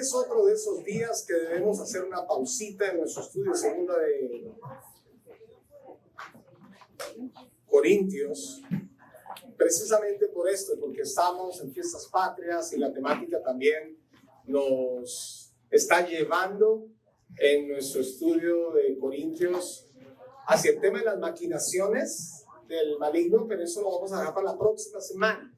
es otro de esos días que debemos hacer una pausita en nuestro estudio segunda de Corintios, precisamente por esto, porque estamos en fiestas patrias y la temática también nos está llevando en nuestro estudio de Corintios hacia el tema de las maquinaciones del maligno, pero eso lo vamos a dejar para la próxima semana.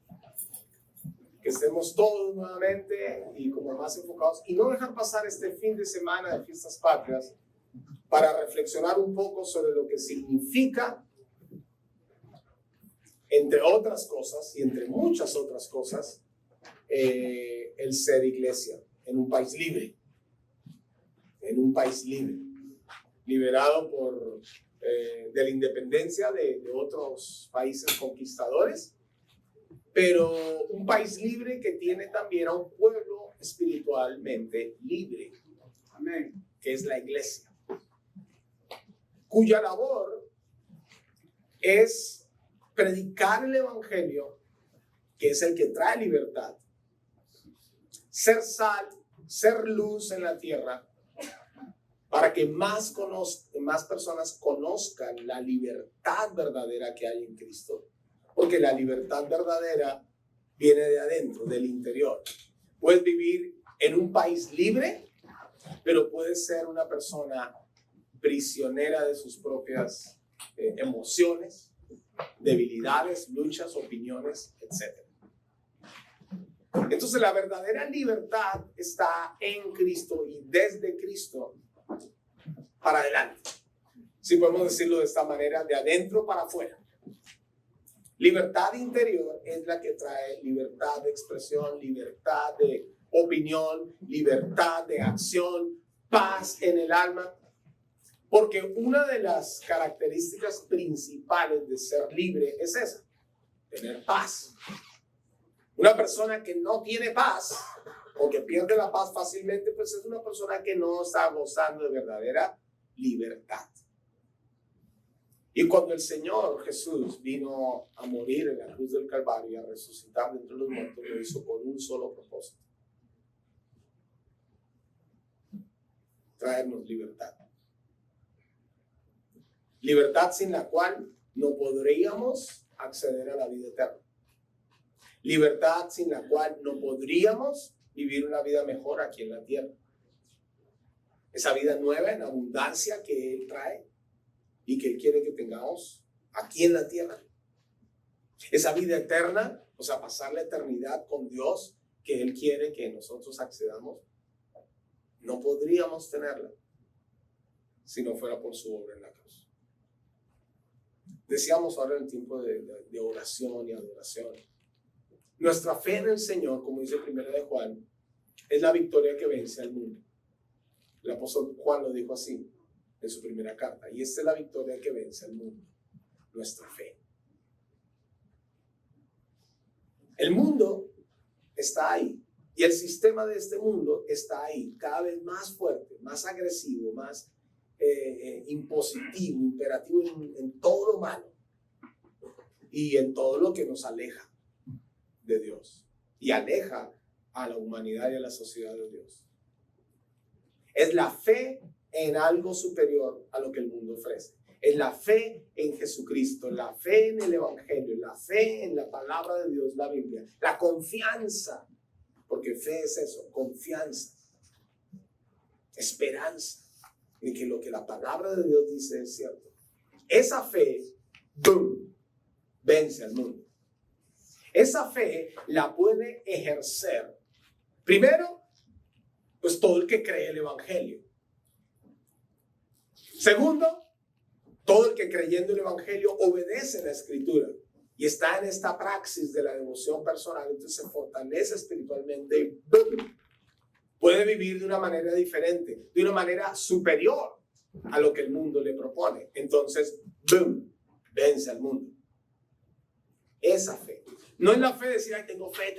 Que estemos todos nuevamente y como más enfocados y no dejar pasar este fin de semana de fiestas patrias para reflexionar un poco sobre lo que significa, entre otras cosas y entre muchas otras cosas, el ser iglesia en un país libre, liberado de la independencia de otros países conquistadores, pero un país libre que tiene también a un pueblo espiritualmente libre, amén, que es la iglesia, cuya labor es predicar el evangelio, que es el que trae libertad, ser sal, ser luz en la tierra, para que más personas conozcan la libertad verdadera que hay en Cristo. Porque la libertad verdadera viene de adentro, del interior. Puedes vivir en un país libre, pero puedes ser una persona prisionera de sus propias emociones, debilidades, luchas, opiniones, etc. Entonces la verdadera libertad está en Cristo y desde Cristo para adelante. Si podemos decirlo de esta manera, de adentro para afuera. Libertad interior es la que trae libertad de expresión, libertad de opinión, libertad de acción, paz en el alma. Porque una de las características principales de ser libre es esa, tener paz. Una persona que no tiene paz o que pierde la paz fácilmente, pues es una persona que no está gozando de verdadera libertad. Y cuando el Señor Jesús vino a morir en la cruz del Calvario y a resucitar de entre los muertos, lo hizo con un solo propósito: traernos libertad. Libertad sin la cual no podríamos acceder a la vida eterna. Libertad sin la cual no podríamos vivir una vida mejor aquí en la tierra. Esa vida nueva en abundancia que Él trae y que Él quiere que tengamos aquí en la tierra. Esa vida eterna, o sea, pasar la eternidad con Dios, que Él quiere que nosotros accedamos, no podríamos tenerla si no fuera por su obra en la cruz. Decíamos ahora en el tiempo de oración y adoración, nuestra fe en el Señor, como dice 1 de Juan, es la victoria que vence al mundo. El apóstol Juan lo dijo así en su primera carta, y esta es la victoria que vence al mundo, nuestra fe. El mundo está ahí, y el sistema de este mundo está ahí, cada vez más fuerte, más agresivo, más impositivo, imperativo en todo lo malo y en todo lo que nos aleja de Dios y aleja a la humanidad y a la sociedad de Dios. Es la fe en algo superior a lo que el mundo ofrece. Es la fe en Jesucristo, la fe en el Evangelio, la fe en la palabra de Dios, la Biblia, la confianza, porque fe es eso, confianza, esperanza de que lo que la palabra de Dios dice es cierto. Esa fe, ¡boom!, vence al mundo. Esa fe la puede ejercer, primero, pues todo el que cree el Evangelio. Segundo, todo el que creyendo el Evangelio obedece la Escritura y está en esta praxis de la devoción personal, entonces se fortalece espiritualmente y ¡boom!, puede vivir de una manera diferente, de una manera superior a lo que el mundo le propone. Entonces, ¡boom!, vence al mundo. Esa fe. No es la fe de decir, ay, tengo fe.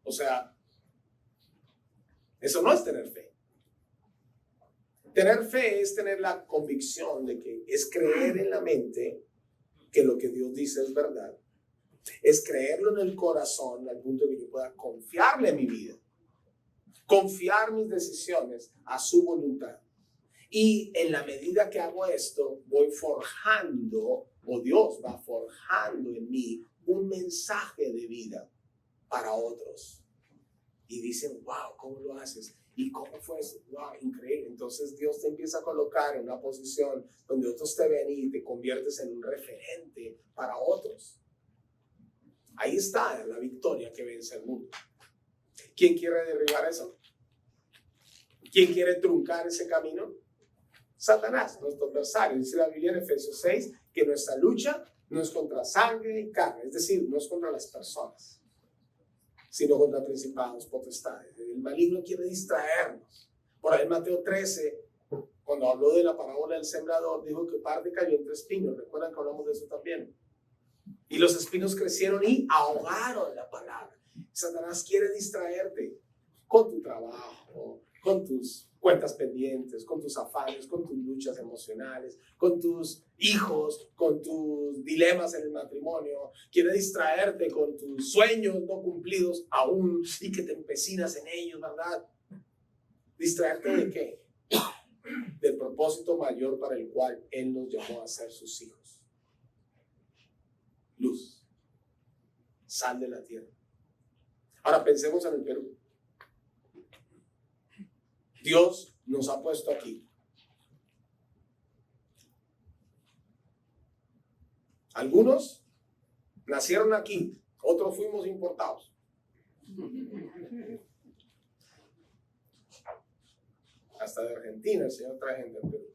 O sea, eso no es tener fe. Tener fe es tener la convicción de que es creer en la mente que lo que Dios dice es verdad. Es creerlo en el corazón al punto de que yo pueda confiarle mi vida. confiar mis decisiones a su voluntad. Y en la medida que hago esto, voy forjando, o Dios va forjando en mí un mensaje de vida para otros. Y dicen, wow, ¿cómo lo haces? ¿Y cómo fue eso? Wow, increíble. Entonces Dios te empieza a colocar en una posición donde otros te ven y te conviertes en un referente para otros. Ahí está la victoria que vence el mundo. ¿Quién quiere derribar eso? ¿Quién quiere truncar ese camino? Satanás, nuestro adversario. Dice la Biblia en Efesios 6 que nuestra lucha no es contra sangre y carne, es decir, no es contra las personas, sino contra principados, potestades. El maligno quiere distraernos. Por ahí en Mateo 13, cuando habló de la parábola del sembrador, dijo que parte cayó entre espinos. ¿Recuerdan que hablamos de eso también? Y los espinos crecieron y ahogaron la palabra. Satanás quiere distraerte con tu trabajo, con tus cuentas pendientes, con tus afanes, con tus luchas emocionales, con tus hijos, con tus dilemas en el matrimonio. Quiere distraerte con tus sueños no cumplidos aún y que te empecinas en ellos, ¿verdad? ¿Distraerte de qué? Del propósito mayor para el cual Él nos llamó a ser sus hijos. Luz, sal de la tierra. Ahora pensemos en el Perú. Dios nos ha puesto aquí. Algunos nacieron aquí, otros fuimos importados. Hasta de Argentina el Señor trae gente al Perú.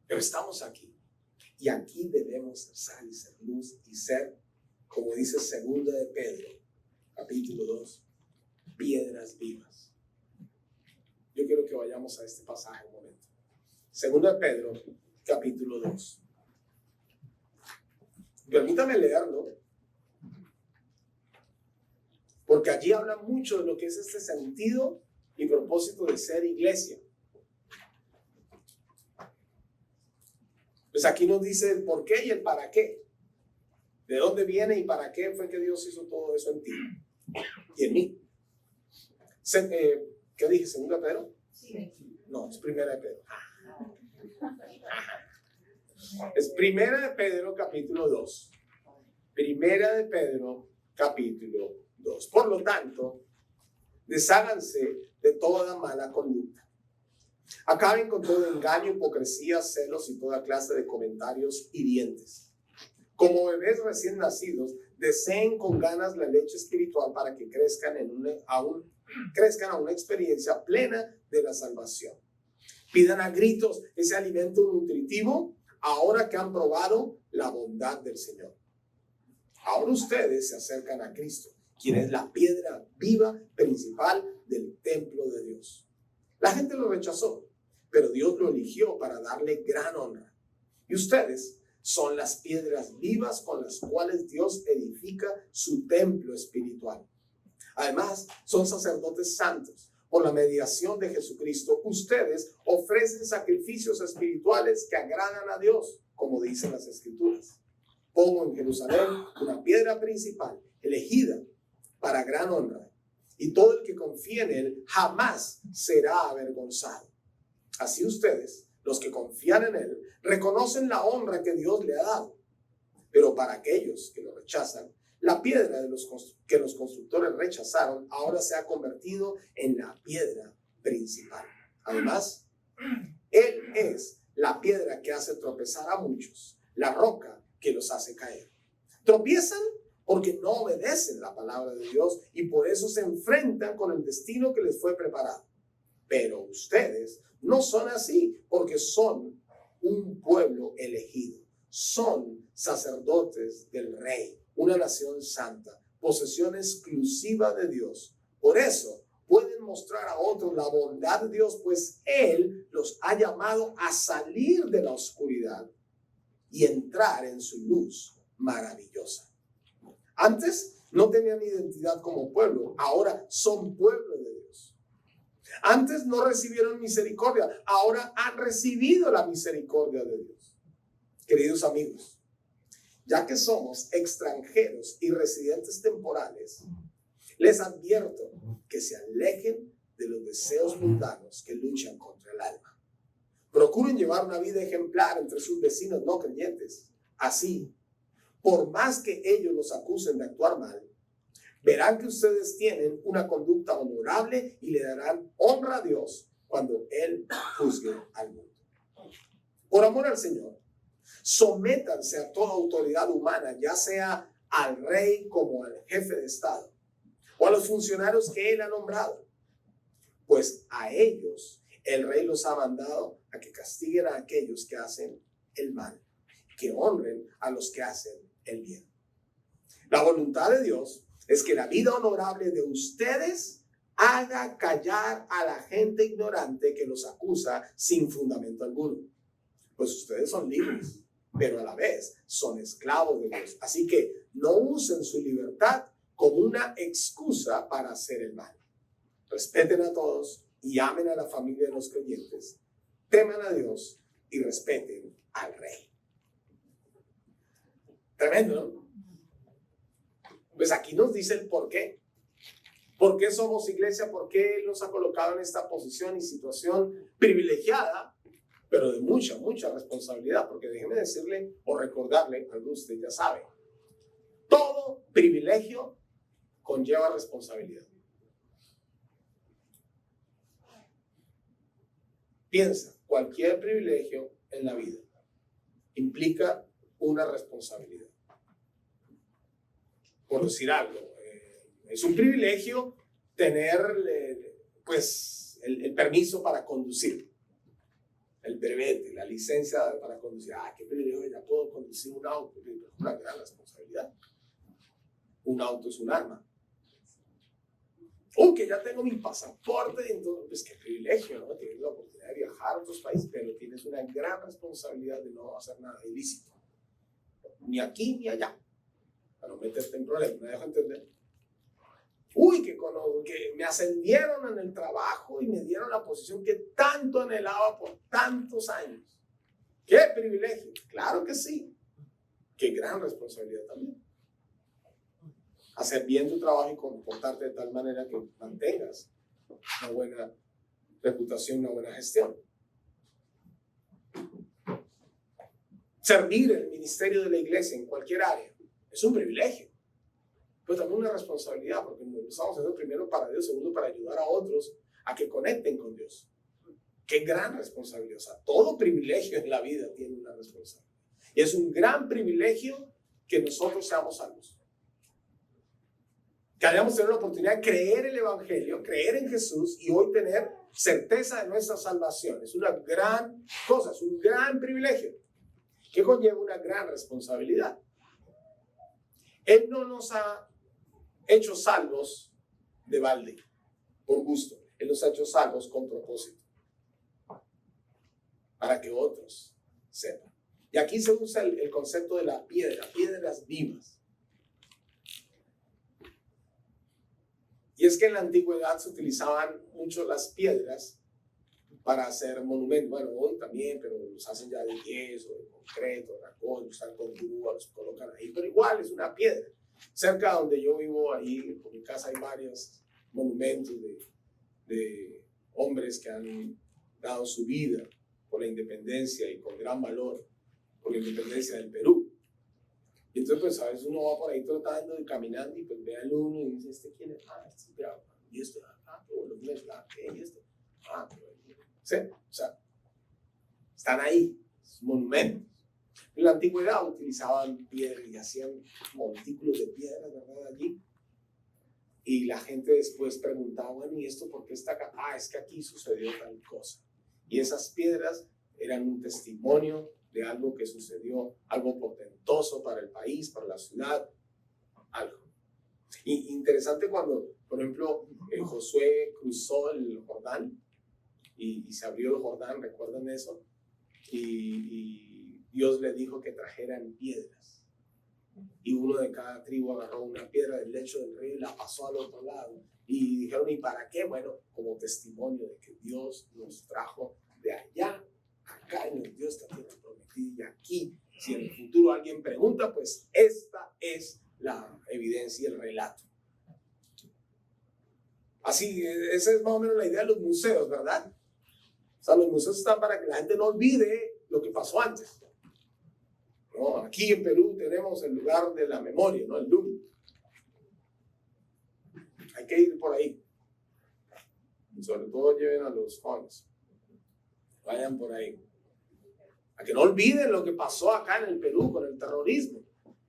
Pero estamos aquí. Y aquí debemos ser sal y ser luz y ser, como dice 2 de Pedro, capítulo 2, piedras vivas. Yo quiero que vayamos a este pasaje un momento. 2 de Pedro, capítulo 2. Permítame leerlo, porque allí habla mucho de lo que es este sentido y propósito de ser iglesia. Pues aquí nos dice el por qué y el para qué. ¿De dónde viene y para qué fue que Dios hizo todo eso en ti y en mí? ¿Qué dije? ¿Segunda de Pedro? Sí. No, es Primera de Pedro. Es Primera de Pedro, capítulo 2. Primera de Pedro, capítulo 2. Por lo tanto, desháganse de toda mala conducta. Acaben con todo engaño, hipocresía, celos y toda clase de comentarios hirientes. Como bebés recién nacidos, deseen con ganas la leche espiritual para que crezcan a una experiencia plena de la salvación. Pidan a gritos ese alimento nutritivo ahora que han probado la bondad del Señor. Ahora ustedes se acercan a Cristo, quien es la piedra viva principal del templo de Dios. La gente lo rechazó, pero Dios lo eligió para darle gran honra. Y ustedes son las piedras vivas con las cuales Dios edifica su templo espiritual. Además, son sacerdotes santos. Por la mediación de Jesucristo, ustedes ofrecen sacrificios espirituales que agradan a Dios, como dicen las Escrituras. Pongo en Jerusalén una piedra principal, elegida para gran honra, y todo el que confíe en él jamás será avergonzado. Así ustedes, los que confían en él, reconocen la honra que Dios le ha dado. Pero para aquellos que lo rechazan, la piedra que los constructores rechazaron ahora se ha convertido en la piedra principal. Además, él es la piedra que hace tropezar a muchos, la roca que los hace caer. Tropiezan porque no obedecen la palabra de Dios y por eso se enfrentan con el destino que les fue preparado. Pero ustedes no son así, porque son un pueblo elegido, son sacerdotes del Rey, una nación santa, posesión exclusiva de Dios. Por eso pueden mostrar a otros la bondad de Dios, pues Él los ha llamado a salir de la oscuridad y entrar en su luz maravillosa. Antes no tenían identidad como pueblo, ahora son pueblo de Dios. Antes no recibieron misericordia, ahora han recibido la misericordia de Dios. Queridos amigos, Ya que somos extranjeros y residentes temporales, les advierto que se alejen de los deseos mundanos que luchan contra el alma. Procuren llevar una vida ejemplar entre sus vecinos no creyentes. Así, por más que ellos los acusen de actuar mal, verán que ustedes tienen una conducta honorable y le darán honra a Dios cuando Él juzgue al mundo. Por amor al Señor, sométanse a toda autoridad humana, ya sea al rey como al jefe de Estado, o a los funcionarios que Él ha nombrado, pues a ellos el rey los ha mandado a que castiguen a aquellos que hacen el mal, que honren a los que hacen el bien. La voluntad de Dios es que la vida honorable de ustedes haga callar a la gente ignorante que los acusa sin fundamento alguno. Pues ustedes son libres, pero a la vez son esclavos de Dios. Así que no usen su libertad como una excusa para hacer el mal. Respeten a todos y amen a la familia de los creyentes. Teman a Dios y respeten al rey. Tremendo, ¿no? Pues aquí nos dice el por qué. ¿Por qué somos iglesia? ¿Por qué Él nos ha colocado en esta posición y situación privilegiada, pero de mucha, mucha responsabilidad? Porque déjeme decirle o recordarle, algo usted ya sabe, todo privilegio conlleva responsabilidad. Piensa, cualquier privilegio en la vida implica una responsabilidad. Por decir algo, es un privilegio tener pues, el permiso para conducir, el brevete, la licencia para conducir. Qué privilegio, ya puedo conducir un auto, es una gran responsabilidad. Un auto es un arma. Que ya tengo mi pasaporte, entonces, pues qué privilegio, ¿no? Tienes la oportunidad de viajar a otros países, pero tienes una gran responsabilidad de no hacer nada ilícito. Ni aquí ni allá. Para no meterte en problemas, ¿me dejo entender? Que me ascendieron en el trabajo y me dieron la posición que tanto anhelaba por tantos años. ¡Qué privilegio! Claro que sí. ¡Qué gran responsabilidad también! Hacer bien tu trabajo y comportarte de tal manera que mantengas una buena reputación, una buena gestión. Servir el ministerio de la iglesia en cualquier área es un privilegio, pero también una responsabilidad, porque nos estamos haciendo primero para Dios, segundo para ayudar a otros a que conecten con Dios. Qué gran responsabilidad. O sea, todo privilegio en la vida tiene una responsabilidad. Y es un gran privilegio que nosotros seamos salvos. Que hayamos tenido la oportunidad de creer el Evangelio, creer en Jesús y hoy tener certeza de nuestra salvación. Es una gran cosa, es un gran privilegio que conlleva una gran responsabilidad. Él no nos ha hecho salvos de balde, por gusto. Él nos ha hecho salvos con propósito, para que otros sepan. Y aquí se usa el concepto de la piedra, piedras vivas. Y es que en la antigüedad se utilizaban mucho las piedras para hacer monumentos. Bueno, hoy también, pero los hacen ya de yeso, de concreto, de racón, usan con grúa, los colocan ahí. Pero igual es una piedra. Cerca donde yo vivo, ahí por mi casa hay varios monumentos de hombres que han dado su vida por la independencia y con gran valor por la independencia del Perú. Y entonces, pues, a veces uno va por ahí trotando y caminando y pues ve al uno y dice, ¿este quién es? Este es Bravo. Y esto, qué bueno, y esto, qué bueno. ¿Sí? O sea, están ahí, monumentos. En la antigüedad utilizaban piedra y hacían montículos de piedra, ¿verdad? Allí. Y la gente después preguntaba, bueno, ¿y esto por qué está acá? Es que aquí sucedió tal cosa. Y esas piedras eran un testimonio de algo que sucedió, algo portentoso para el país, para la ciudad, algo. Y interesante cuando, por ejemplo, Josué cruzó el Jordán y se abrió el Jordán, ¿recuerdan eso? Y Dios le dijo que trajeran piedras. Y uno de cada tribu agarró una piedra del lecho del río y la pasó al otro lado. Y dijeron, ¿y para qué? Bueno, como testimonio de que Dios nos trajo de allá acá y nos dio esta tierra prometida. Y aquí, si en el futuro futuro alguien pregunta, pues esta es la evidencia y el relato. Así, esa es más o menos la idea de los museos, ¿verdad? O sea, los museos están para que la gente no olvide lo que pasó antes, ¿no? Aquí en Perú tenemos el lugar de la memoria, ¿no? El Louvre. Hay que ir por ahí. Y sobre todo lleven a los jóvenes. Vayan por ahí. Para que no olviden lo que pasó acá en el Perú con el terrorismo.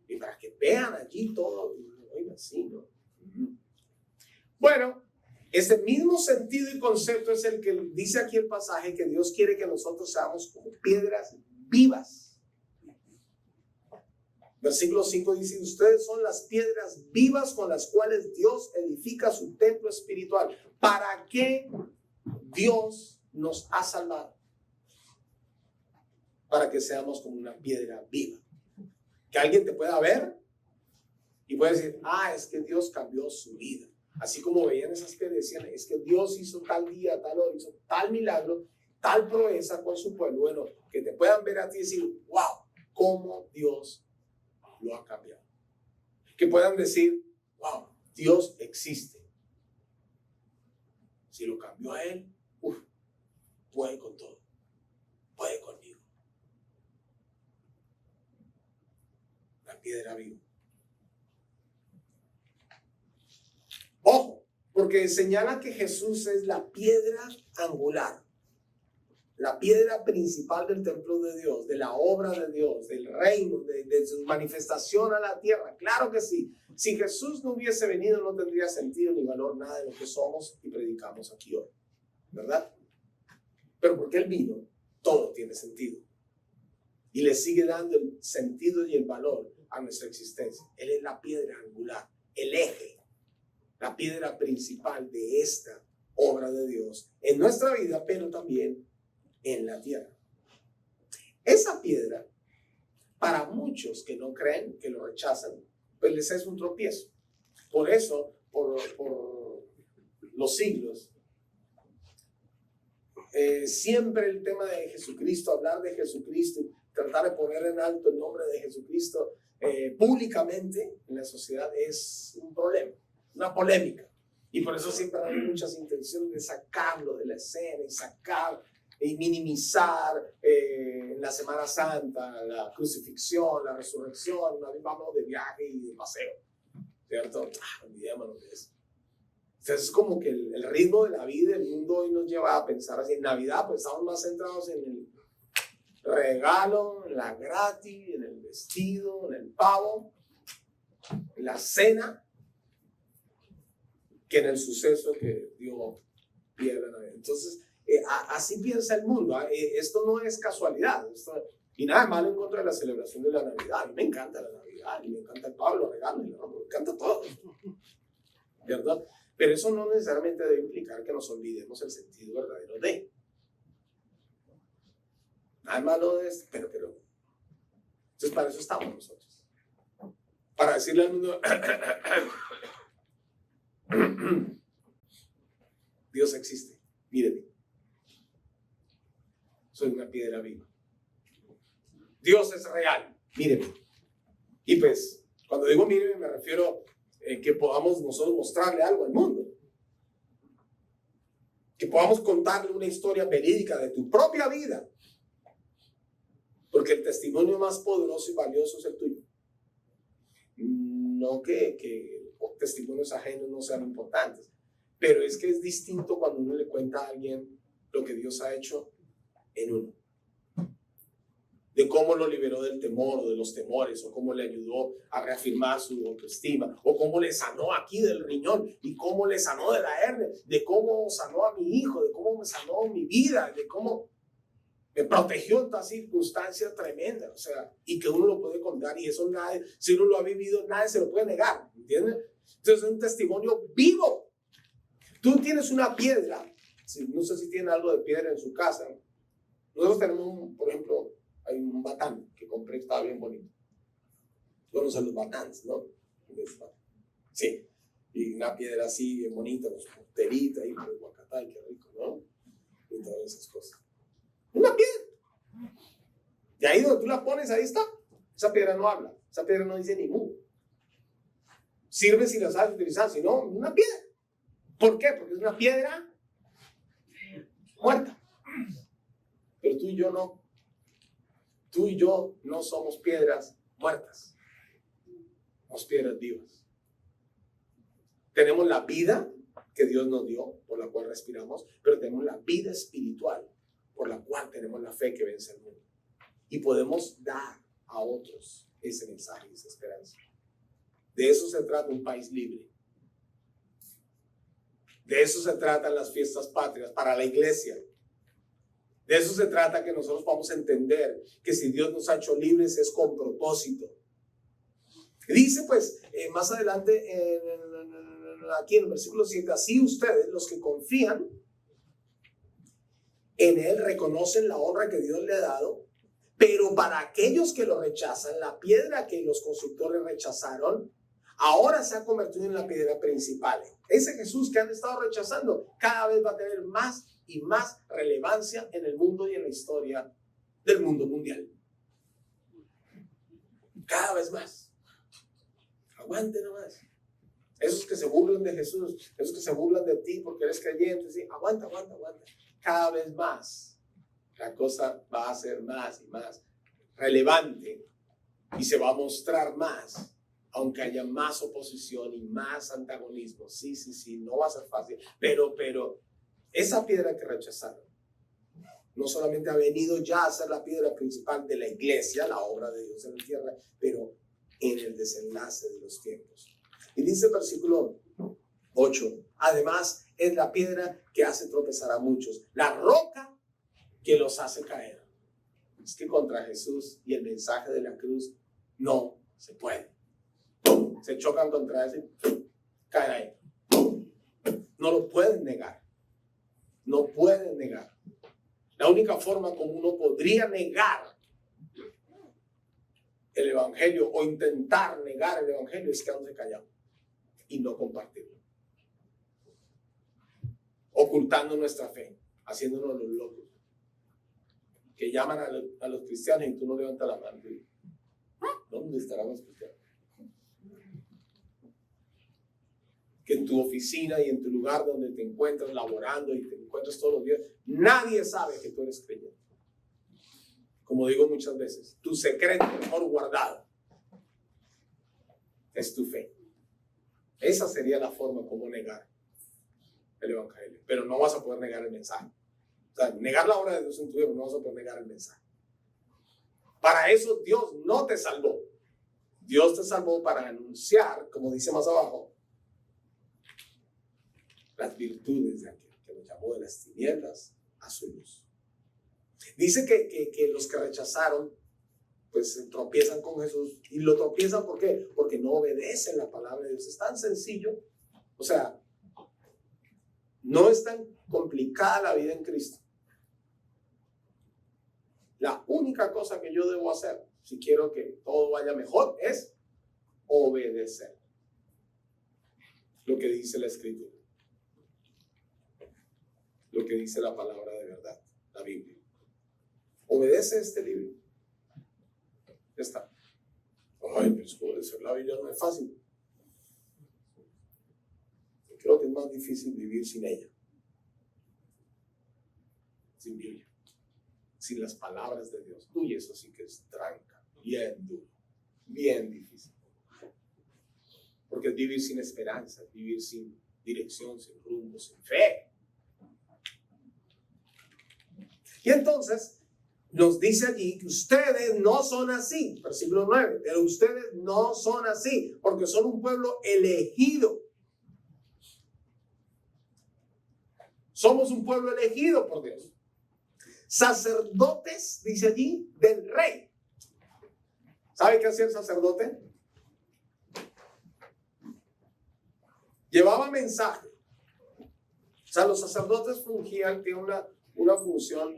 Y para que vean allí todo. Oiga, sí, ¿no? Bueno, ese mismo sentido y concepto es el que dice aquí el pasaje, que Dios quiere que nosotros seamos como piedras vivas. Versículo 5 dice, ustedes son las piedras vivas con las cuales Dios edifica su templo espiritual. ¿Para qué Dios nos ha salvado? Para que seamos como una piedra viva. Que alguien te pueda ver y pueda decir, es que Dios cambió su vida. Así como veían esas que decían, es que Dios hizo tal día, tal hora, hizo tal milagro, tal proeza con su pueblo. Bueno, que te puedan ver a ti y decir, wow, cómo Dios lo ha cambiado. Que puedan decir, wow, Dios existe. Si lo cambió a él, puede con todo. Puede conmigo. La piedra viva. Ojo, porque señala que Jesús es la piedra angular, la piedra principal del templo de Dios, de la obra de Dios, del reino, de su manifestación a la tierra. Claro que sí. Si Jesús no hubiese venido, no tendría sentido ni valor nada de lo que somos y predicamos aquí hoy, ¿verdad? Pero porque Él vino, todo tiene sentido. Y le sigue dando el sentido y el valor a nuestra existencia. Él es la piedra angular, el eje, la piedra principal de esta obra de Dios en nuestra vida, pero también en la tierra. Esa piedra, para muchos que no creen, que lo rechazan, pues les es un tropiezo. Por eso, por los siglos, siempre el tema de Jesucristo, hablar de Jesucristo, tratar de poner en alto el nombre de Jesucristo públicamente en la sociedad es un problema, una polémica. Y por eso siempre hay muchas intenciones de sacarlo de la escena y sacar y minimizar en la Semana Santa la crucifixión, la resurrección. Una vez vamos de viaje y de paseo, ¿cierto? Olvidémonos de eso. Entonces es como que el ritmo de la vida, el mundo hoy nos lleva a pensar así. En Navidad pues estamos más centrados en el regalo, en la gratis, en el vestido, en el pavo, en la cena, que en el suceso que dio pie a la Navidad. Entonces, así piensa el mundo. Esto no es casualidad. Y nada malo en contra de la celebración de la Navidad. A mí me encanta la Navidad, y me encanta el pavo, los regalos, me encanta todo. ¿Verdad? Pero eso no necesariamente debe implicar que nos olvidemos el sentido verdadero de. Nada malo de esto, pero. Entonces, para eso estamos nosotros. Para decirle al mundo, Dios existe, mírenme. Soy una piedra viva. Dios es real, mírenme. Y pues, cuando digo mírenme, me refiero que podamos nosotros mostrarle algo al mundo. Que podamos contarle una historia verídica de tu propia vida. Porque el testimonio más poderoso y valioso es el tuyo. No que testimonios ajenos no sean importantes, pero es que es distinto cuando uno le cuenta a alguien lo que Dios ha hecho en uno. De cómo lo liberó del temor o de los temores, o cómo le ayudó a reafirmar su autoestima, o cómo le sanó aquí del riñón, y cómo le sanó de la hernia, de cómo sanó a mi hijo, de cómo me sanó mi vida, de cómo me protegió en toda circunstancia tremenda, o sea, y que uno lo puede contar, y eso nadie, si uno lo ha vivido, nadie se lo puede negar, ¿entiendes? Entonces es un testimonio vivo. Tú tienes una piedra, no sé si tienen algo de piedra en su casa. Nosotros tenemos, por ejemplo, hay un batán que compré, estaba bien bonito. Conocen los batáns, ¿no? Sí, y una piedra así bien bonita, con su porterita y con el guacatay, qué rico, ¿no? Y todas esas cosas. Una piedra. Y ahí donde tú la pones, ahí está. Esa piedra no habla, esa piedra no dice ni mu. Sirve si la sabes utilizar, si no, una piedra. ¿Por qué? Porque es una piedra muerta. Pero tú y yo no. Tú y yo no somos piedras muertas. Somos piedras vivas. Tenemos la vida que Dios nos dio, por la cual respiramos, pero tenemos la vida espiritual, por la cual tenemos la fe que vence el mundo. Y podemos dar a otros ese mensaje y esa esperanza. De eso se trata un país libre. De eso se tratan las fiestas patrias para la iglesia. De eso se trata, que nosotros vamos a entender que si Dios nos ha hecho libres es con propósito. Dice pues más adelante aquí en el versículo 7, así ustedes, los que confían en Él, reconocen la honra que Dios le ha dado, pero para aquellos que lo rechazan, la piedra que los constructores rechazaron, ahora se ha convertido en la piedra principal. Ese Jesús que han estado rechazando cada vez va a tener más y más relevancia en el mundo y en la historia del mundo mundial. Cada vez más. Aguante nomás. Esos que se burlan de Jesús, esos que se burlan de ti porque eres creyente, ¿sí? Aguanta. Cada vez más la cosa va a ser más y más relevante y se va a mostrar más, aunque haya más oposición y más antagonismo. Sí, no va a ser fácil, pero esa piedra que rechazaron no solamente ha venido ya a ser la piedra principal de la iglesia, la obra de Dios en la tierra, pero en el desenlace de los tiempos. Y dice el versículo 8, además es la piedra que hace tropezar a muchos, la roca que los hace caer. Es que contra Jesús y el mensaje de la cruz no se puede. Se chocan contra ese, caen ahí. No lo pueden negar. No pueden negar. La única forma como uno podría negar el evangelio o intentar negar el evangelio es quedándose callado y no compartirlo, ocultando nuestra fe, haciéndonos los locos que llaman a los cristianos y tú no levantas la mano. ¿Dónde estarán los cristianos? Que en tu oficina y en tu lugar donde te encuentras laborando y te encuentras todos los días, nadie sabe que tú eres creyente. Como digo muchas veces, tu secreto mejor guardado es tu fe. Esa sería la forma como negar el evangelio. Pero no vas a poder negar el mensaje. O sea, negar la obra de Dios en tu vida, no vas a poder negar el mensaje. Para eso Dios no te salvó. Dios te salvó para anunciar, como dice más abajo, las virtudes de aquel que nos llamó de las tinieblas a su luz. Dice que los que rechazaron, pues tropiezan con Jesús. Y lo tropiezan, ¿por qué? Porque no obedecen la palabra de Dios. Es tan sencillo. O sea, no es tan complicada la vida en Cristo. La única cosa que yo debo hacer, si quiero que todo vaya mejor, es obedecer lo que dice la Escritura, lo que dice la palabra de verdad, la Biblia. Obedece este libro. Ya está. Ay, pues obedecer la Biblia no es fácil. Yo creo que es más difícil vivir sin ella. Sin Biblia. Sin las palabras de Dios. Uy, eso sí que es tranca. Bien duro. Bien difícil. Porque es vivir sin esperanza. Es vivir sin dirección, sin rumbo, sin fe. Y entonces nos dice allí que ustedes no son así, versículo 9, pero ustedes no son así, porque son un pueblo elegido. Somos un pueblo elegido por Dios. Sacerdotes, dice allí, del rey. ¿Sabe qué hacía el sacerdote? Llevaba mensaje. O sea, los sacerdotes fungían, tienen una función,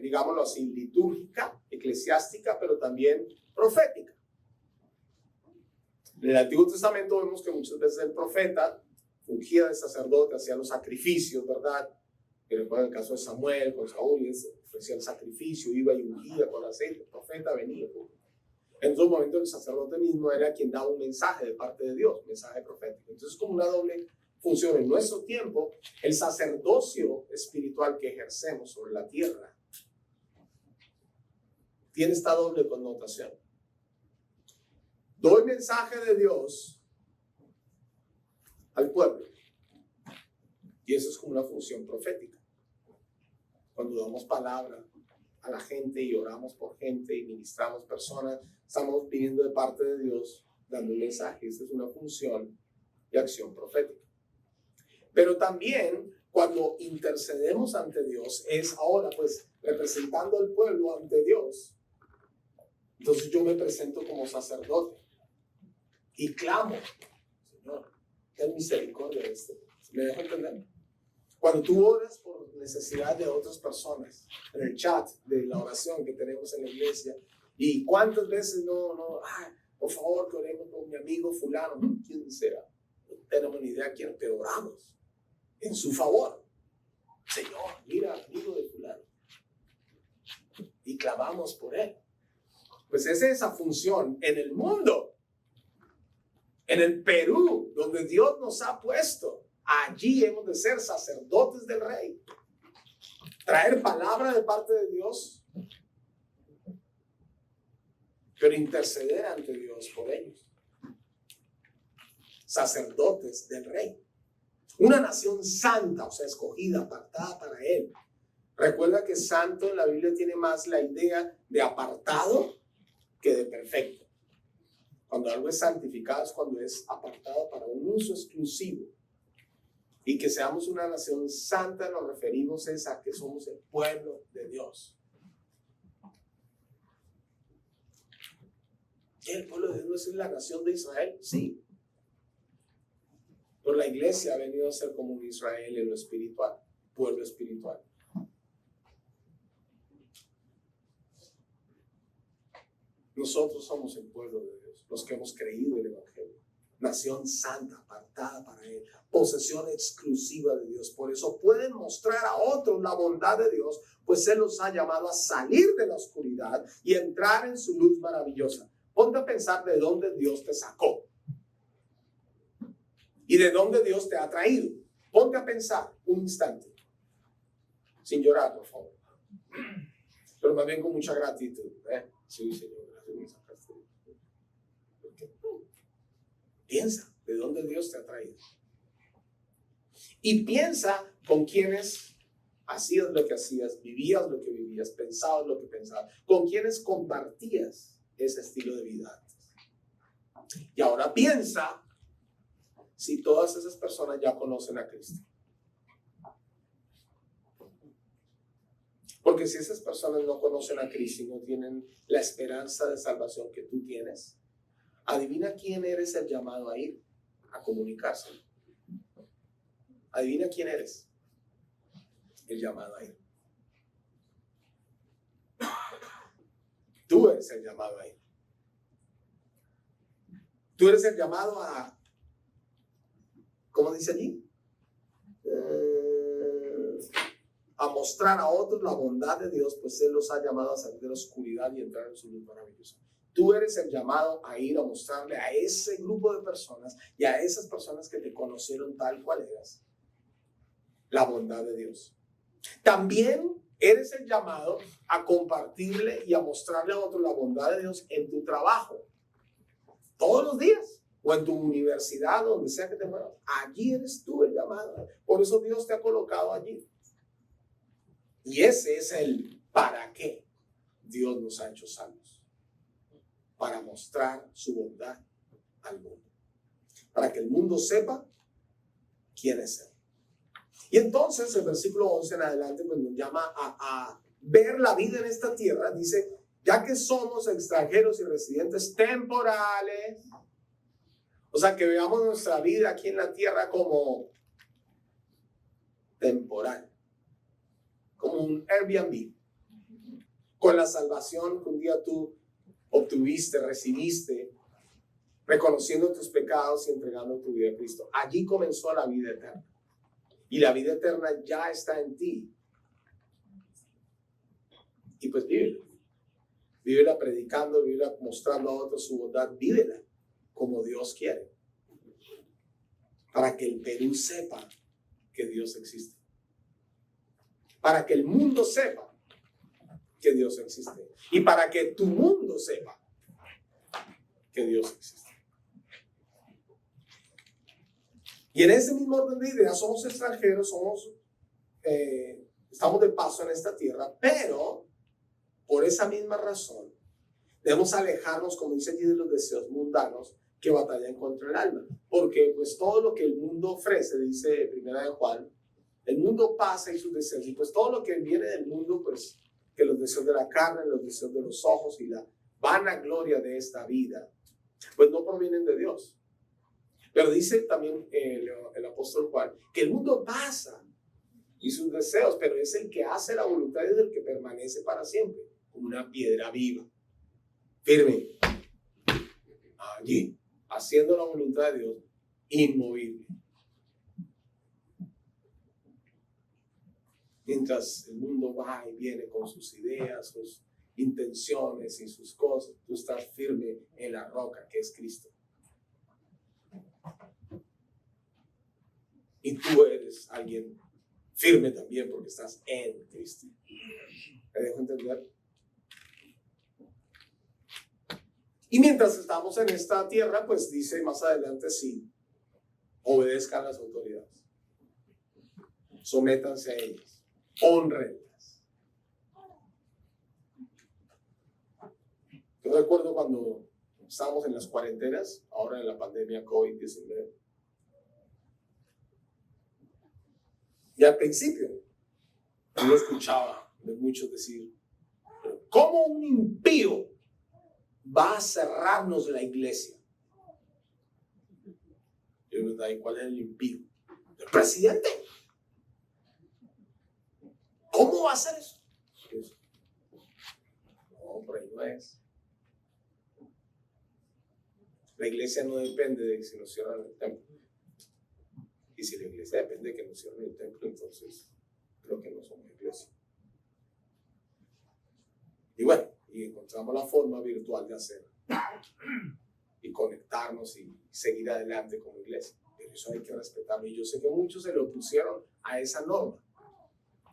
digámoslo así, litúrgica, eclesiástica, pero también profética. En el Antiguo Testamento vemos que muchas veces el profeta fungía de sacerdote, hacía los sacrificios, ¿verdad? Que recuerda el caso de Samuel con Saúl, ofrecía el sacrificio, iba y ungía con aceite, el profeta venía. En otro momento el sacerdote mismo era quien daba un mensaje de parte de Dios, un mensaje profético. Entonces, como una doble función en nuestro tiempo, el sacerdocio espiritual que ejercemos sobre la tierra tiene esta doble connotación. Doy mensaje de Dios al pueblo. Y eso es como una función profética. Cuando damos palabra a la gente y oramos por gente y ministramos personas, estamos pidiendo de parte de Dios, dando un mensaje. Esa es una función y acción profética. Pero también cuando intercedemos ante Dios, es ahora pues representando al pueblo ante Dios. Entonces yo me presento como sacerdote y clamo, Señor, ten misericordia de este. ¿Me dejo entender? Cuando tú oras por necesidad de otras personas, en el chat de la oración que tenemos en la iglesia, y cuántas veces por favor, que oremos por mi amigo fulano, ¿quién será? No tenemos ni idea quién, pero oramos en su favor. Señor, mira, amigo de fulano. Y clamamos por él. Pues es esa función en el mundo, en el Perú, donde Dios nos ha puesto. Allí hemos de ser sacerdotes del Rey. Traer palabra de parte de Dios, pero interceder ante Dios por ellos. Sacerdotes del Rey. Una nación santa, o sea, escogida, apartada para Él. Recuerda que santo en la Biblia tiene más la idea de apartado que de perfecto. Cuando algo es santificado es cuando es apartado para un uso exclusivo. Y que seamos una nación santa nos referimos es a que somos el pueblo de Dios. ¿El pueblo de Dios es la nación de Israel? Sí. Pero la iglesia ha venido a ser como un Israel en lo espiritual, pueblo espiritual. Nosotros somos el pueblo de Dios, los que hemos creído el Evangelio. Nación santa, apartada para Él, posesión exclusiva de Dios. Por eso pueden mostrar a otros la bondad de Dios, pues Él los ha llamado a salir de la oscuridad y entrar en su luz maravillosa. Ponte a pensar de dónde Dios te sacó y de dónde Dios te ha traído. Ponte a pensar un instante, sin llorar, por favor, pero más bien con mucha gratitud. Sí, Señor, gracias. Piensa de dónde Dios te ha traído. Y piensa con quienes hacías lo que hacías, vivías lo que vivías, pensabas lo que pensabas, con quienes compartías ese estilo de vida antes. Y ahora piensa si todas esas personas ya conocen a Cristo. Porque si esas personas no conocen a Cristo y no tienen la esperanza de salvación que tú tienes, adivina quién eres el llamado a ir a comunicarse. Adivina quién eres el llamado a ir. Tú eres el llamado a ir. Tú eres el llamado a, ¿cómo dice allí? A mostrar a otros la bondad de Dios, pues Él los ha llamado a salir de la oscuridad y entrar en su luz maravillosa. Tú eres el llamado a ir a mostrarle a ese grupo de personas y a esas personas que te conocieron tal cual eras, la bondad de Dios. También eres el llamado a compartirle y a mostrarle a otros la bondad de Dios en tu trabajo, todos los días, o en tu universidad, donde sea que te muevas. Allí eres tú el llamado. Por eso Dios te ha colocado allí. Y ese es el para qué Dios nos ha hecho salvos. Para mostrar su bondad al mundo. Para que el mundo sepa quién es Él. Y entonces el versículo 11 en adelante pues, nos llama a ver la vida en esta tierra. Dice, ya que somos extranjeros y residentes temporales, o sea, que veamos nuestra vida aquí en la tierra como temporal, como un Airbnb, con la salvación que un día tú obtuviste, recibiste, reconociendo tus pecados y entregando tu vida a Cristo. Allí comenzó la vida eterna. Y la vida eterna ya está en ti. Y pues vívelo. vívela predicando, vívela mostrando a otros su bondad, vívela como Dios quiere. Para que el Perú sepa que Dios existe. Para que el mundo sepa que Dios existe. Y para que tu mundo sepa que Dios existe. Y en ese mismo orden de ideas, somos extranjeros, estamos de paso en esta tierra, pero por esa misma razón debemos alejarnos, como dice allí, de los deseos mundanos que batallan contra el alma. Porque pues todo lo que el mundo ofrece, dice Primera de Juan, el mundo pasa y sus deseos, y pues todo lo que viene del mundo, pues que los deseos de la carne, los deseos de los ojos y la vanagloria de esta vida, pues no provienen de Dios. Pero dice también el apóstol Juan que el mundo pasa y sus deseos, pero es el que hace la voluntad y es el que permanece para siempre, como una piedra viva, firme, allí, haciendo la voluntad de Dios, inmovible. Mientras el mundo va y viene con sus ideas, sus intenciones y sus cosas, tú estás firme en la roca que es Cristo. Y tú eres alguien firme también porque estás en Cristo. ¿Me dejo entender? Y mientras estamos en esta tierra, pues dice más adelante, sí, obedezcan a las autoridades. Sométanse a ellas. Honrenlas. Yo recuerdo cuando estábamos en las cuarentenas, ahora en la pandemia COVID-19. Y al principio, yo escuchaba de muchos decir, pero ¿cómo un impío va a cerrarnos la iglesia? Yo me preguntaba, ¿y cuál es el impío? ¿El presidente? ¿Cómo va a hacer eso? No, por ahí no es. La iglesia no depende de si nos cierran el templo. Y si la iglesia depende de que nos cierren el templo, entonces creo que no somos iglesia. Y bueno, y encontramos la forma virtual de hacerlo. Y conectarnos y seguir adelante como iglesia. Pero eso hay que respetarlo. Y yo sé que muchos se le opusieron a esa norma.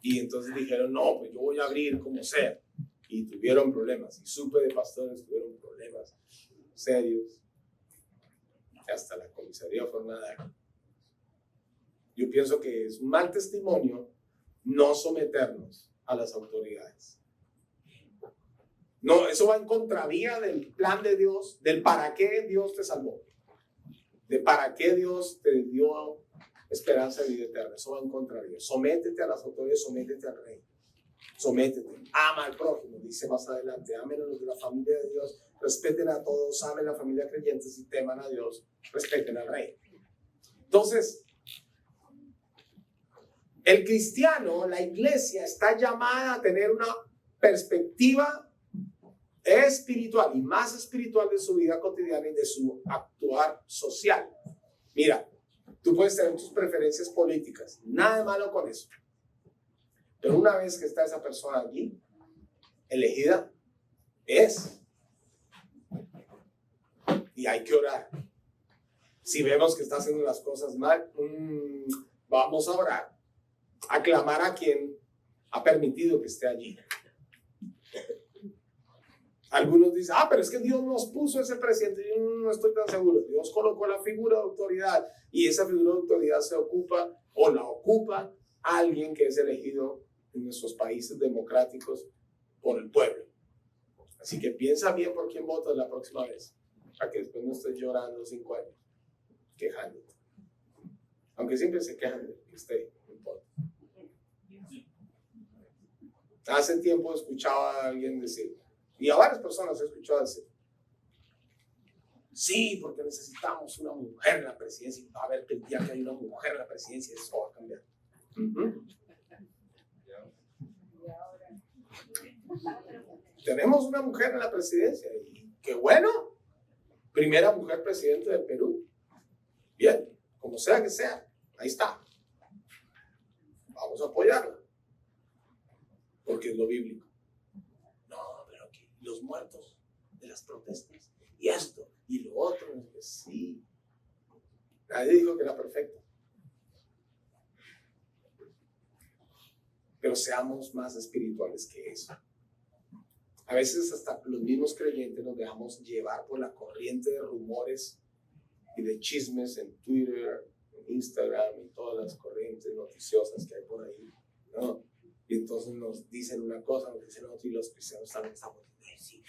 Y entonces dijeron, no, pues yo voy a abrir como sea. Y tuvieron problemas. Y supe de pastores que tuvieron problemas serios. Que hasta la comisaría fue nada. Yo pienso que es un mal testimonio no someternos a las autoridades. No, eso va en contravía del plan de Dios, del para qué Dios te salvó, de para qué Dios te dio esperanza de vida eterna. Eso va en contravía. Sométete a las autoridades, sométete al rey. Sométete, ama al prójimo, dice más adelante, amen a los de la familia de Dios, respeten a todos, amen a la familia creyente y teman a Dios, respeten al rey. Entonces, el cristiano, la iglesia, está llamada a tener una perspectiva espiritual y más espiritual de su vida cotidiana y de su actuar social. Mira, tú puedes tener tus preferencias políticas, nada de malo con eso. Pero una vez que está esa persona allí, elegida, es. Y hay que orar. Si vemos que está haciendo las cosas mal, vamos a orar. A clamar a quien ha permitido que esté allí. Algunos dicen, pero es que Dios nos puso ese presidente. Yo no estoy tan seguro. Dios colocó la figura de autoridad y esa figura de autoridad se ocupa o la ocupa alguien que es elegido en nuestros países democráticos por el pueblo. Así que piensa bien por quién votas la próxima vez, para que después no estés llorando 5 años, quejándote. Aunque siempre se quejan de que esté, no importa. Hace tiempo escuchaba a alguien decir, y a varias personas he escuchado decir, sí, porque necesitamos una mujer en la presidencia, y va a ver que el día que hay una mujer en la presidencia, eso va a cambiar. Tenemos una mujer en la presidencia, y qué bueno, primera mujer presidente del Perú. Bien, como sea que sea, ahí está. Vamos a apoyarla, porque es lo bíblico. No, pero los muertos de las protestas, y esto, y lo otro, sí. Nadie dijo que era perfecto. Pero seamos más espirituales que eso. A veces hasta los mismos creyentes nos dejamos llevar por la corriente de rumores y de chismes en Twitter, en Instagram y todas las corrientes noticiosas que hay por ahí, ¿no? Y entonces nos dicen una cosa, nos dicen otra, y los cristianos también estamos sí.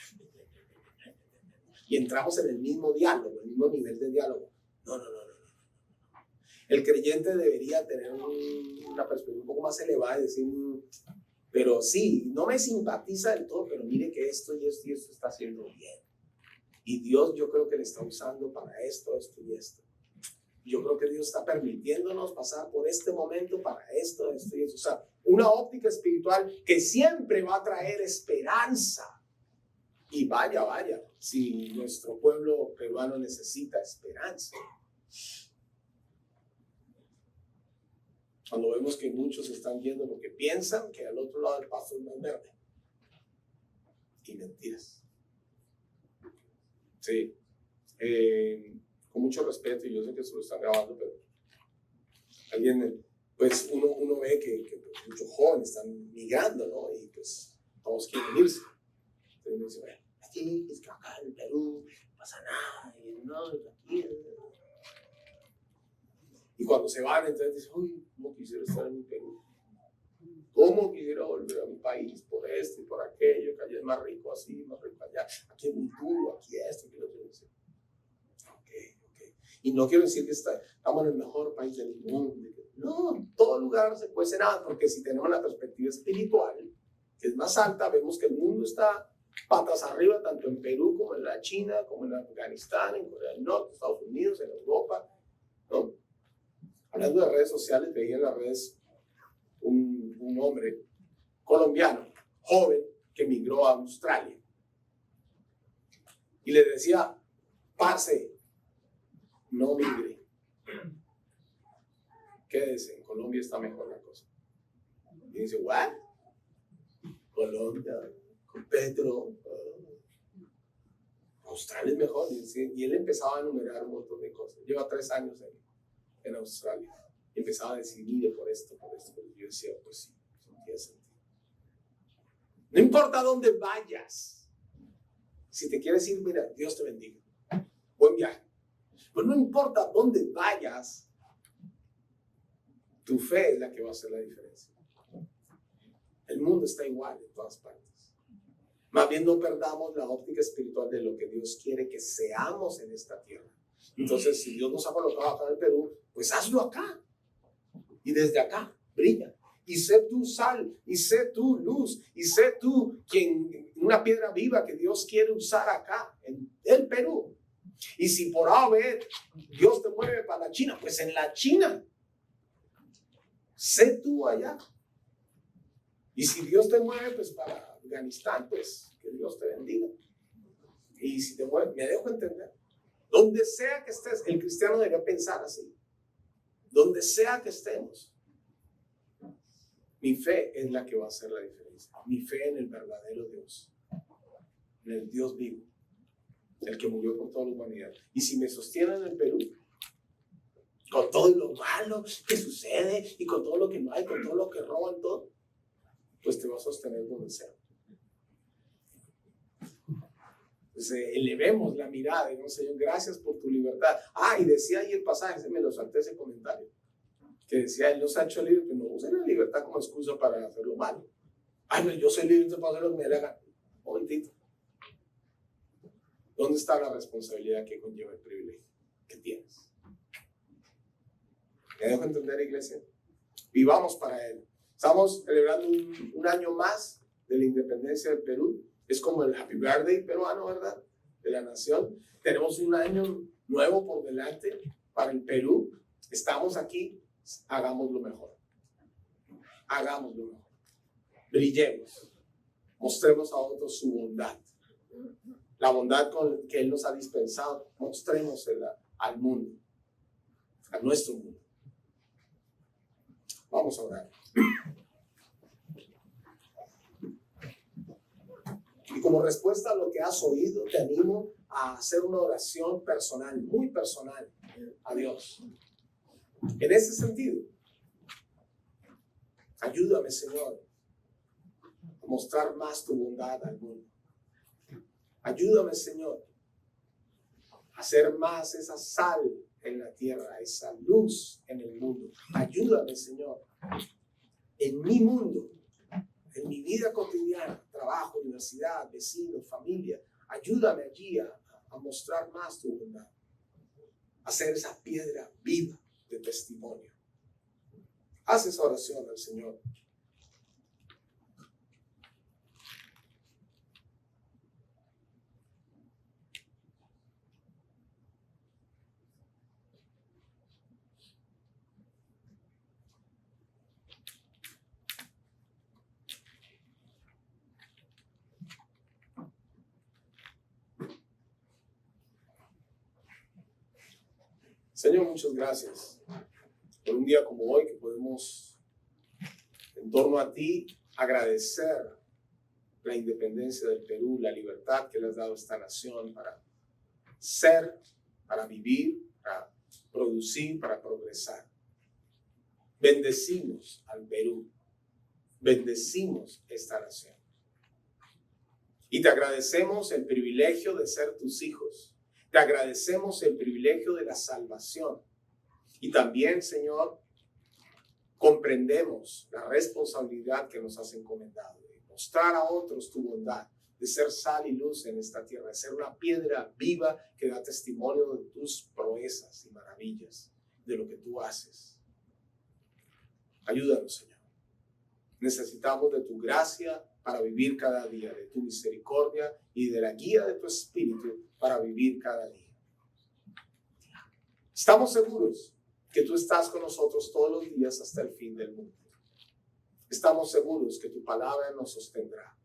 Y entramos en el mismo diálogo, el mismo nivel de diálogo. No. El creyente debería tener una perspectiva un poco más elevada y decir, pero sí, no me simpatiza del todo, pero mire que esto y esto y esto está haciendo bien. Y Dios yo creo que le está usando para esto, esto y esto. Yo creo que Dios está permitiéndonos pasar por este momento para esto, esto y esto. O sea, una óptica espiritual que siempre va a traer esperanza. Y vaya, si nuestro pueblo peruano necesita esperanza. Cuando vemos que muchos están yendo porque piensan que al otro lado del paso es más verde. Y mentiras. Sí. Con mucho respeto, y yo sé que se lo están grabando, pero alguien, pues uno ve que pues, muchos jóvenes están migrando, ¿no? Y pues todos quieren irse. Entonces uno dice, bueno, aquí, es que acá en Perú no pasa nada, y no, aquí. Y cuando se van, entonces dicen, uy, ¿cómo quisiera estar en mi Perú? ¿Cómo quisiera volver a mi país por esto y por aquello? Que allá es más rico así, más rico allá. Aquí es muy duro, aquí esto, aquí lo otro. Ok. Y no quiero decir que estamos en el mejor país del mundo. No, en todo lugar se cuece nada, porque si tenemos la perspectiva espiritual, que es más alta, vemos que el mundo está patas arriba, tanto en Perú como en la China, como en Afganistán, en Corea del Norte, Estados Unidos, en Europa, ¿no? Hablando de redes sociales, veía en las redes un hombre colombiano, joven, que migró a Australia. Y le decía, parce, no migre. Quédese, en Colombia está mejor la cosa. Y dice, ¿what? Colombia, con Petro, Australia es mejor. Y él empezaba a enumerar un montón de cosas. Lleva 3 años en Australia. Y empezaba a decir, mire, por esto. Y yo decía, pues sí, eso tiene sentido. No importa dónde vayas. Si te quieres ir, mira, Dios te bendiga. Buen viaje. Pero no importa dónde vayas, tu fe es la que va a hacer la diferencia. El mundo está igual en todas partes. Más bien no perdamos la óptica espiritual de lo que Dios quiere que seamos en esta tierra. Entonces, si Dios nos ha colocado acá en el Perú, pues hazlo acá. Y desde acá, brilla. Y sé tú sal, y sé tú luz, y sé tú una piedra viva que Dios quiere usar acá, en el Perú. Y si por A o B Dios te mueve para la China, pues en la China. Sé tú allá. Y si Dios te mueve pues para Afganistán, pues que Dios te bendiga. Y si te mueve, me dejo entender. Donde sea que estés, el cristiano debería pensar así. Donde sea que estemos, mi fe es la que va a hacer la diferencia. Mi fe en el verdadero Dios, en el Dios vivo, el que murió por toda la humanidad. Y si me sostiene en el Perú, con todo lo malo que sucede y con todo lo que no hay, con todo lo que roban, todo, pues te va a sostener donde sea. Entonces, elevemos la mirada y no, Señor, gracias por tu libertad. Y decía ahí el pasaje, me lo salté ese comentario, que decía, Él nos ha hecho libre, que no usen la libertad como excusa para hacer lo malo. No, yo soy libre para hacer lo que me dé la gana. Un momentito. ¿Dónde está la responsabilidad que conlleva el privilegio que tienes? ¿Me dejo entender, iglesia? Vivamos para Él. Estamos celebrando un año más de la independencia del Perú. Es como el Happy Birthday peruano, ¿verdad? De la nación. Tenemos un año nuevo por delante para el Perú. Estamos aquí. Hagámoslo mejor. Hagámoslo mejor. Brillemos. Mostremos a otros su bondad. La bondad con que Él nos ha dispensado. Mostrémosela al mundo. A nuestro mundo. Vamos a orar. Y como como respuesta a lo que has oído, te animo a hacer una oración personal, muy personal, a Dios. En ese sentido, ayúdame, Señor, a mostrar más tu bondad al mundo. Ayúdame, Señor, a hacer más esa sal en la tierra, esa luz en el mundo. Ayúdame, Señor, en mi mundo, en mi vida cotidiana, trabajo, universidad, vecinos, familia. Ayúdame allí a mostrar más tu bondad, a ser esa piedra viva de testimonio. Haz esa oración al Señor. Señor, muchas gracias por un día como hoy que podemos, en torno a ti, agradecer la independencia del Perú, la libertad que le has dado a esta nación para ser, para vivir, para producir, para progresar. Bendecimos al Perú, bendecimos esta nación. Y te agradecemos el privilegio de ser tus hijos. Te agradecemos el privilegio de la salvación. Y también, Señor, comprendemos la responsabilidad que nos has encomendado de mostrar a otros tu bondad, de ser sal y luz en esta tierra, de ser una piedra viva que da testimonio de tus proezas y maravillas, de lo que tú haces. Ayúdanos, Señor. Necesitamos de tu gracia para vivir cada día, de tu misericordia y de la guía de tu Espíritu para vivir cada día. Estamos seguros que tú estás con nosotros todos los días hasta el fin del mundo. Estamos seguros que tu palabra nos sostendrá.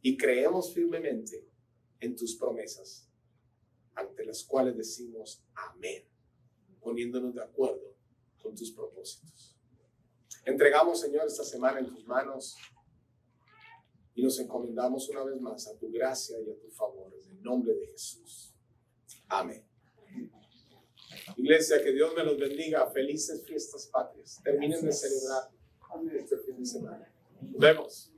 Y creemos firmemente en tus promesas, ante las cuales decimos amén, poniéndonos de acuerdo con tus propósitos. Entregamos, Señor, esta semana en tus manos y nos encomendamos una vez más a tu gracia y a tu favor, en el nombre de Jesús. Amén. Iglesia, que Dios me los bendiga. Felices fiestas patrias. Terminen de celebrar este fin de semana. Nos vemos.